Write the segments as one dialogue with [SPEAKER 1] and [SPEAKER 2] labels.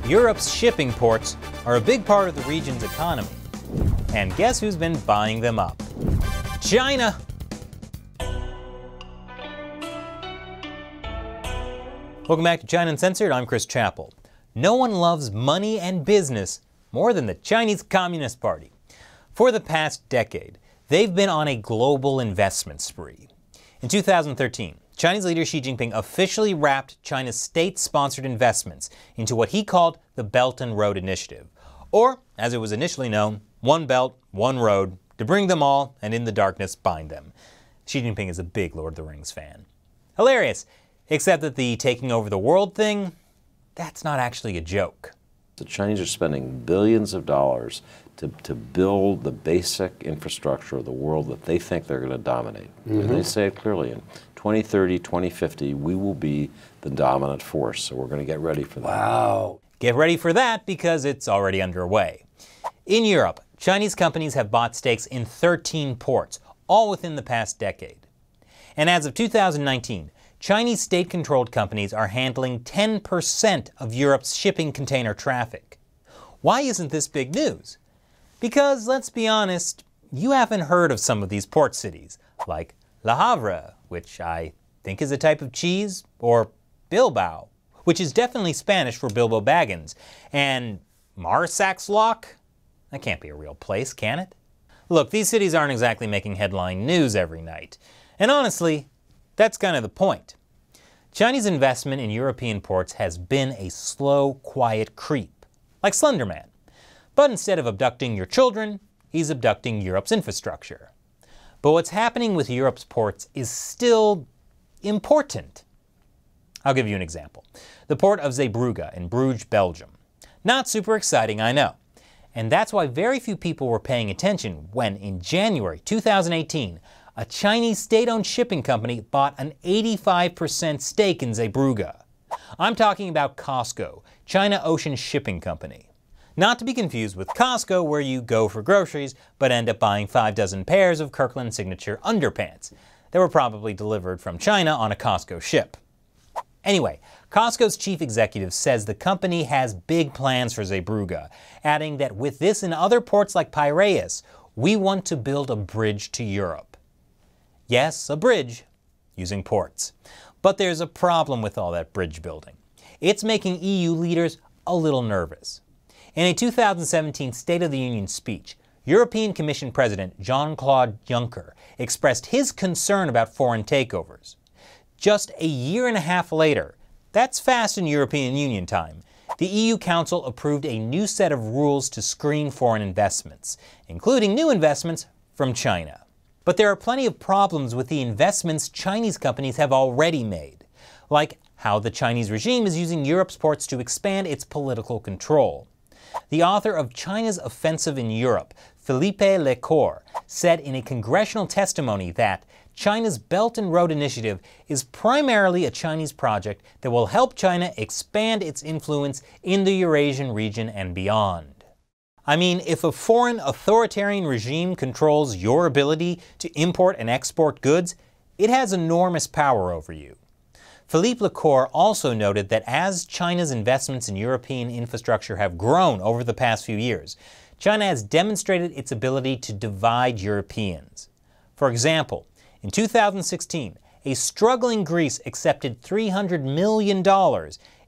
[SPEAKER 1] Europe's shipping ports are a big part of the region's economy. And guess who's been buying them up? China! Welcome back to China Uncensored. I'm Chris Chappell. No one loves money and business more than the Chinese Communist Party. For the past decade, they've been on a global investment spree. In 2013, Chinese leader Xi Jinping officially wrapped China's state-sponsored investments into what he called the Belt and Road Initiative, or, as it was initially known, One Belt, One Road, to bring them all and in the darkness bind them. Xi Jinping is a big Lord of the Rings fan. Hilarious, except that the taking over the world thing, that's not actually a joke.
[SPEAKER 2] The Chinese are spending billions of dollars to build the basic infrastructure of the world that they think they're going to dominate. And they say it clearly, in 2030, 2050, we will be the dominant force, so we're going to get ready for that.
[SPEAKER 1] Wow. Get ready for that because it's already underway. In Europe, Chinese companies have bought stakes in 13 ports, all within the past decade. And as of 2019, Chinese state-controlled companies are handling 10% of Europe's shipping container traffic. Why isn't this big news? Because, let's be honest, you haven't heard of some of these port cities, like Le Havre, which I think is a type of cheese, or Bilbao, which is definitely Spanish for Bilbo Baggins, and Marsaxlokk? That can't be a real place, can it? Look, these cities aren't exactly making headline news every night, and honestly, that's kind of the point. Chinese investment in European ports has been a slow, quiet creep, like Slender Man. But instead of abducting your children, he's abducting Europe's infrastructure. But what's happening with Europe's ports is still important. I'll give you an example. The port of Zeebrugge in Bruges, Belgium. Not super exciting, I know. And that's why very few people were paying attention when, in January 2018, a Chinese state-owned shipping company bought an 85% stake in Zeebrugge. I'm talking about COSCO, China Ocean Shipping Company. Not to be confused with Costco, where you go for groceries but end up buying 6 pairs of Kirkland signature underpants that were probably delivered from China on a Costco ship. Anyway, Costco's chief executive says the company has big plans for Zeebrugge, adding that with this and other ports like Piraeus, we want to build a bridge to Europe. Yes, a bridge, using ports. But there's a problem with all that bridge building. It's making EU leaders a little nervous. In a 2017 State of the Union speech, European Commission President Jean-Claude Juncker expressed his concern about foreign takeovers. Just a year and a half later, that's fast in European Union time, the EU Council approved a new set of rules to screen foreign investments, including new investments from China. But there are plenty of problems with the investments Chinese companies have already made, like how the Chinese regime is using Europe's ports to expand its political control. The author of China's Offensive in Europe, Philippe Lecour, said in a congressional testimony that China's Belt and Road Initiative is primarily a Chinese project that will help China expand its influence in the Eurasian region and beyond. I mean, if a foreign authoritarian regime controls your ability to import and export goods, it has enormous power over you. Philippe Lecour also noted that as China's investments in European infrastructure have grown over the past few years, China has demonstrated its ability to divide Europeans. For example, in 2016, a struggling Greece accepted $300 million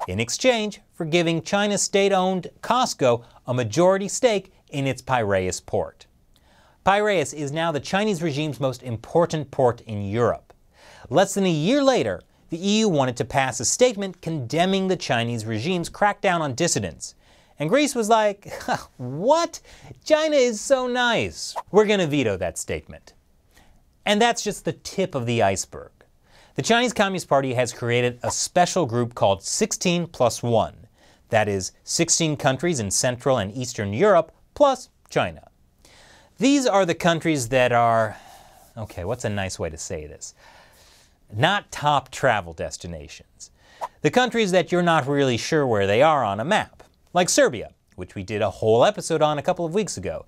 [SPEAKER 1] in exchange for giving China's state-owned COSCO a majority stake in its Piraeus port. Piraeus is now the Chinese regime's most important port in Europe. Less than a year later, the EU wanted to pass a statement condemning the Chinese regime's crackdown on dissidents. And Greece was like, what? China is so nice. We're going to veto that statement. And that's just the tip of the iceberg. The Chinese Communist Party has created a special group called 16+1. That is, 16 countries in Central and Eastern Europe plus China. These are the countries that are, okay, what's a nice way to say this? Not top travel destinations. The countries that you're not really sure where they are on a map, like Serbia, which we did a whole episode on a couple of weeks ago,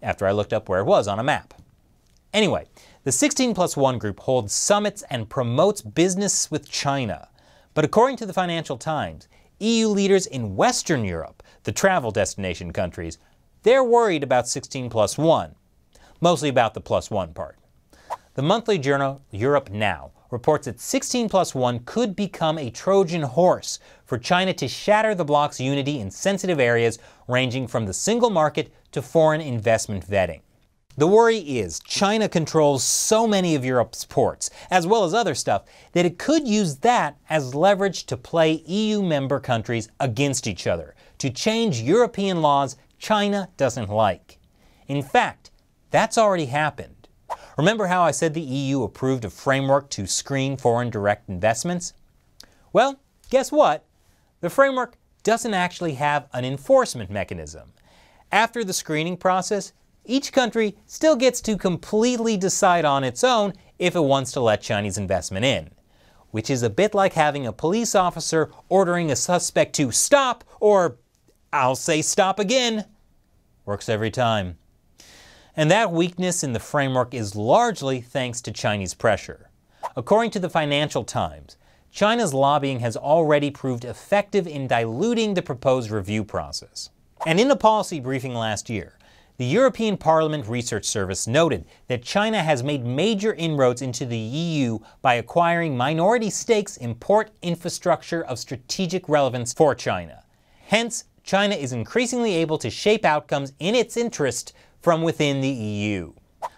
[SPEAKER 1] after I looked up where it was on a map. Anyway, the 16+1 group holds summits and promotes business with China. But according to the Financial Times, EU leaders in Western Europe, the travel destination countries, they're worried about 16+1, mostly about the +1 part. The monthly journal Europe Now reports that 16+1 could become a Trojan horse for China to shatter the bloc's unity in sensitive areas ranging from the single market to foreign investment vetting. The worry is China controls so many of Europe's ports, as well as other stuff, that it could use that as leverage to play EU member countries against each other, to change European laws China doesn't like. In fact, that's already happened. Remember how I said the EU approved a framework to screen foreign direct investments? Well, guess what? The framework doesn't actually have an enforcement mechanism. After the screening process, each country still gets to completely decide on its own if it wants to let Chinese investment in, which is a bit like having a police officer ordering a suspect to stop, or I'll say stop again. Works every time. And that weakness in the framework is largely thanks to Chinese pressure. According to the Financial Times, China's lobbying has already proved effective in diluting the proposed review process. And in a policy briefing last year, the European Parliament Research Service noted that China has made major inroads into the EU by acquiring minority stakes in port infrastructure of strategic relevance for China. Hence, China is increasingly able to shape outcomes in its interest from within the EU.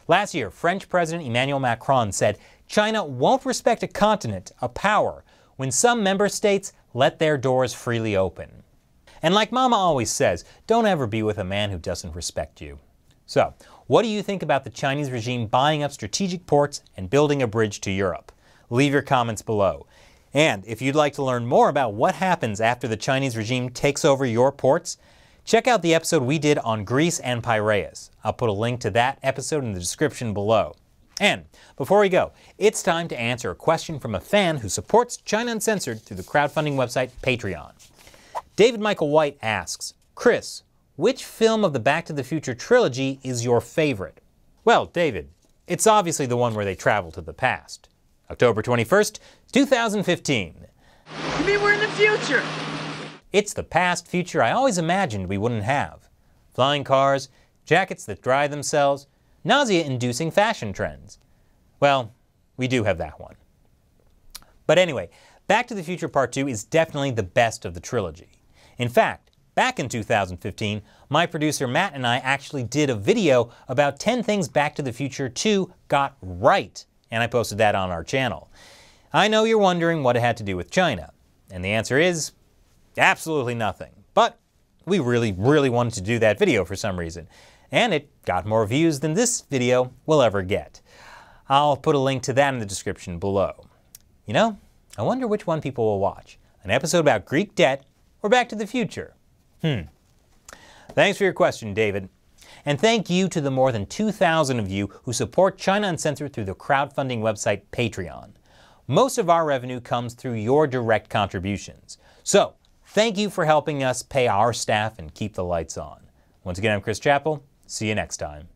[SPEAKER 1] Last year, French President Emmanuel Macron said China won't respect a continent, a power, when some member states let their doors freely open. And like Mama always says, don't ever be with a man who doesn't respect you. So, what do you think about the Chinese regime buying up strategic ports and building a bridge to Europe? Leave your comments below. And if you'd like to learn more about what happens after the Chinese regime takes over your ports, check out the episode we did on Greece and Piraeus. I'll put a link to that episode in the description below. And before we go, it's time to answer a question from a fan who supports China Uncensored through the crowdfunding website Patreon. David Michael White asks, Chris, which film of the Back to the Future trilogy is your favorite? Well, David, it's obviously the one where they travel to the past. October 21st, 2015.
[SPEAKER 3] You mean we're in the future?
[SPEAKER 1] It's the past future I always imagined we wouldn't have. Flying cars, jackets that dry themselves, nausea-inducing fashion trends. Well, we do have that one. But anyway, Back to the Future Part 2 is definitely the best of the trilogy. In fact, back in 2015, my producer Matt and I actually did a video about 10 things Back to the Future 2 got right, and I posted that on our channel. I know you're wondering what it had to do with China, and the answer is absolutely nothing. But we really wanted to do that video for some reason, and it got more views than this video will ever get. I'll put a link to that in the description below. You know, I wonder which one people will watch, an episode about Greek debt or Back to the Future. Thanks for your question, David. And thank you to the more than 2,000 of you who support China Uncensored through the crowdfunding website Patreon. Most of our revenue comes through your direct contributions. So, thank you for helping us pay our staff and keep the lights on. Once again, I'm Chris Chappell. See you next time.